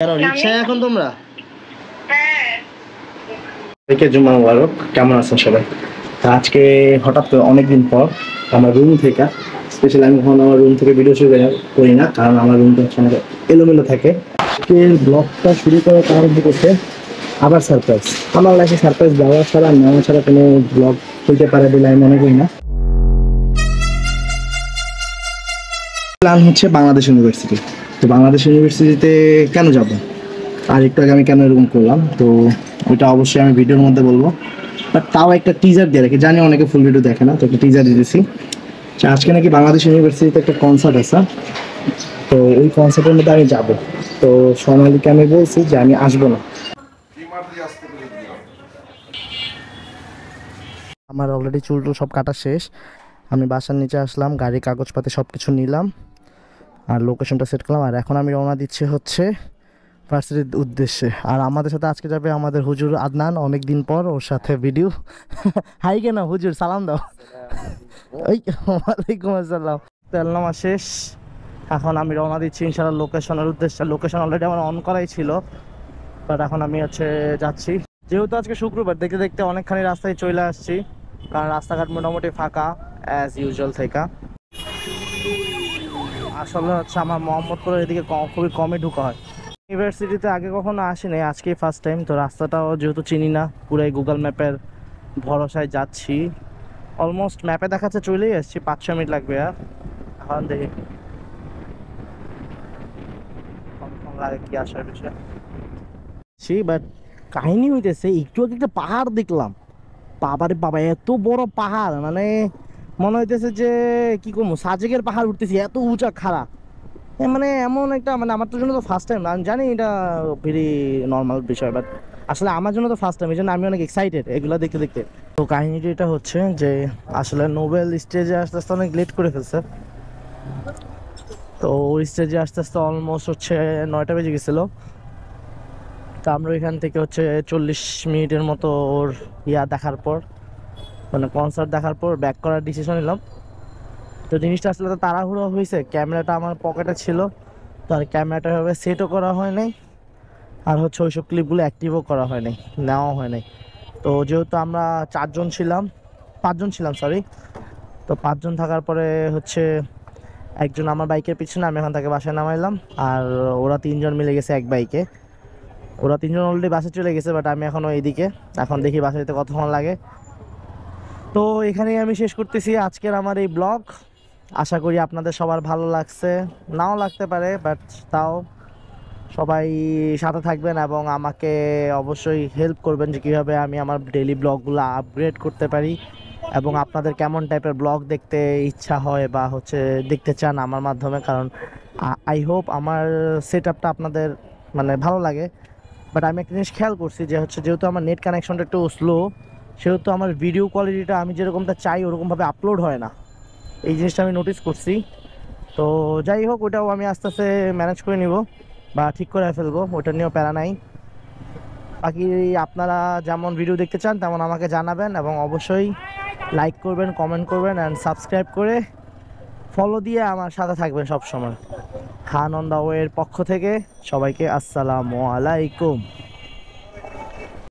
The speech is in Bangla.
কেন রিকশায় এখন তোমরা? জুম্মা মুবারক। কেমন আছেন সবাই? আজকে হঠাৎ অনেকদিন পর আমার রুম থেকে, স্পেশালি আমি কখনো আমার রুম থেকে ভিডিও শুরু করি না, কারণ আমার রুমটা হচ্ছে অনেক এলোমেলো থাকে। আজকের ব্লগটা শুরু করার কারণ হচ্ছে আবার সারপ্রাইজ। আমার লাইফে সারপ্রাইজ দেওয়া ছাড়া নেওয়া ছাড়া কোনো ব্লগ হইতে পারে বলে আমি মনে করি না। প্ল্যান হচ্ছে বাংলাদেশ ইউনিভার্সিটি। তো বাংলাদেশ ইউনিভার্সিটিতে কেন যাব, আর একটু আগে আমি কেন এরকম করলাম, তো ওইটা অবশ্যই আমি ভিডিওর মধ্যে বলবো। বাট তাও একটা টিজার দিয়ে রাখি, জানি অনেকে ফুল ভিডিও দেখে না, তো একটা টিজার দিয়েছি। আজকে নাকি বাংলাদেশ ইউনিভার্সিটিতে একটা কনসার্ট আছে, তো ওই কনসার্টের মধ্যে আমি যাব। তো সোনালীকে আমি বলছি যে আমি আসবো না। আমার অলরেডি চুল টুল সব কাটা শেষ। আমি বাসার নিচে আসলাম, গাড়ি কাগজপাতি সব কিছু নিলাম আর লোকেশনটা সেট করলাম, আর এখন আমি রওনা দিচ্ছি হচ্ছে ভার্সিটির উদ্দেশ্যে। আর আমাদের সাথে আজকে যাবে আমাদের হুজুর আদনান, অনেক দিন পর ওর সাথে ভিডিও। হাই কেন হুজুর, সালাম দাও। ওয়ালাইকুম আসসালাম। তেল নামা শেষ, এখন আমি রওনা দিচ্ছি ইনশাআল্লাহ লোকেশনের উদ্দেশ্যে। লোকেশন অলরেডি আমার অন করাই ছিল, বাট এখন আমি যাচ্ছি। যেহেতু আজকে শুক্রবার, দেখতে দেখতে অনেকখানি রাস্তায় চলে আসছি, কারণ রাস্তাঘাট মোটামুটি ফাঁকা অ্যাজ ইউজুয়াল থেকে। আসলে আমার মোহাম্মদপুরের এদিকে খুবই কমই ঢোকা হয়। ইউনিভার্সিটিতে আগে কখনো আসিনি, আজকেই ফার্স্ট টাইম। তো রাস্তাটাও যেহেতু চিনি না, পুরাই গুগল ম্যাপের ভরসায় যাচ্ছি। অলমোস্ট ম্যাপে দেখাচ্ছে চলেই আসছি, 5-6 মিনিট লাগবে। আর এখন দেখি লাগে কি আসার বিষয়। বাট কাহিনী হইতেছে, একটু আগে একটা পাহাড় দেখলাম। বাবারে বাবা, এত বড় পাহাড়, মানে মনে হইতেছে যে কি করবো, সাজেকের পাহাড় উঠতেছি, এত উঁচা খাড়া। মানে এমন একটা, মানে আমার তো জন্য তো ফার্স্ট টাইম। আমি জানি এটা ভেরি নর্মাল বিষয়, বাট আসলে আমার জন্য তো ফার্স্ট টাইম, এই জন্য আমি অনেক এক্সাইটেড এগুলো দেখতে দেখতে। তো কাহিনীটা এটা হচ্ছে যে আসলে নোবেল স্টেজে আস্তে আস্তে অনেক লেট করে ফেলছে। তো ওই স্টেজে আস্তে আস্তে অলমোস্ট 9টা বেজে গেছিলো। তো আমরা এখান থেকে 40 মিনিটের মতো ওর দেখার পর, মানে কনসার্ট দেখার পর ব্যাক করার ডিসিশন নিলাম। তো জিনিসটা আসলে তো তাড়াহুড়ো হয়েছে, ক্যামেরাটা আমার পকেটে ছিল, তো আর ক্যামেরাটা এভাবে সেটও করা হয় নাই, আর ওইসব ক্লিপগুলো অ্যাক্টিভও করা হয় নাই, নেওয়া হয় নাই। তো যেহেতু আমরা 5জন ছিলাম, সরি। তো 5জন থাকার পরে একজন আমার বাইকের পিছনে, আমি এখান থেকে বাসায় নামাইলাম, আর ওরা 3জন মিলে গেছে এক বাইকে। ওরা 3জন অলরেডি বাসে চলে গেছে, বাট আমি এখনও এইদিকে। এখন দেখি বাসা যেতে কতক্ষণ লাগে। তো এখানেই আমি শেষ করতেছি আজকের আমার এই ব্লগ। আশা করি আপনাদের সবার ভালো লাগছে, নাও লাগতে পারে, বাট তাও সবাই সাথে থাকবেন এবং আমাকে অবশ্যই হেল্প করবেন যে কীভাবে আমি আমার ডেইলি ব্লগগুলো আপগ্রেড করতে পারি, এবং আপনাদের কেমন টাইপের ব্লগ দেখতে ইচ্ছা হয় বা দেখতে চান আমার মাধ্যমে। কারণ আই হোপ আমার সেট আপটা আপনাদের মানে ভালো লাগে। বাট আমি একটা জিনিস খেয়াল করছি যে যেহেতু আমার নেট কানেকশনটা একটু স্লো, সেহেতু আমার ভিডিও কোয়ালিটিটা আমি যেরকমটা চাই ওরকমভাবে আপলোড হয় না। এই জিনিসটা আমি নোটিস করছি। তো যাই হোক, ওটাও আমি আস্তে আস্তে ম্যানেজ করে নিব বা ঠিক করে ফেলবো, ওটা নিয়েও প্যারা নাই। বাকি আপনারা যেমন ভিডিও দেখতে চান তেমন আমাকে জানাবেন, এবং অবশ্যই লাইক করবেন, কমেন্ট করবেন, অ্যান্ড সাবস্ক্রাইব করে ফলো দিয়ে আমার সাথে থাকবেন সবসময়। খান অন দ্য ওয়ের পক্ষ থেকে সবাইকে আসসালামু আলাইকুম।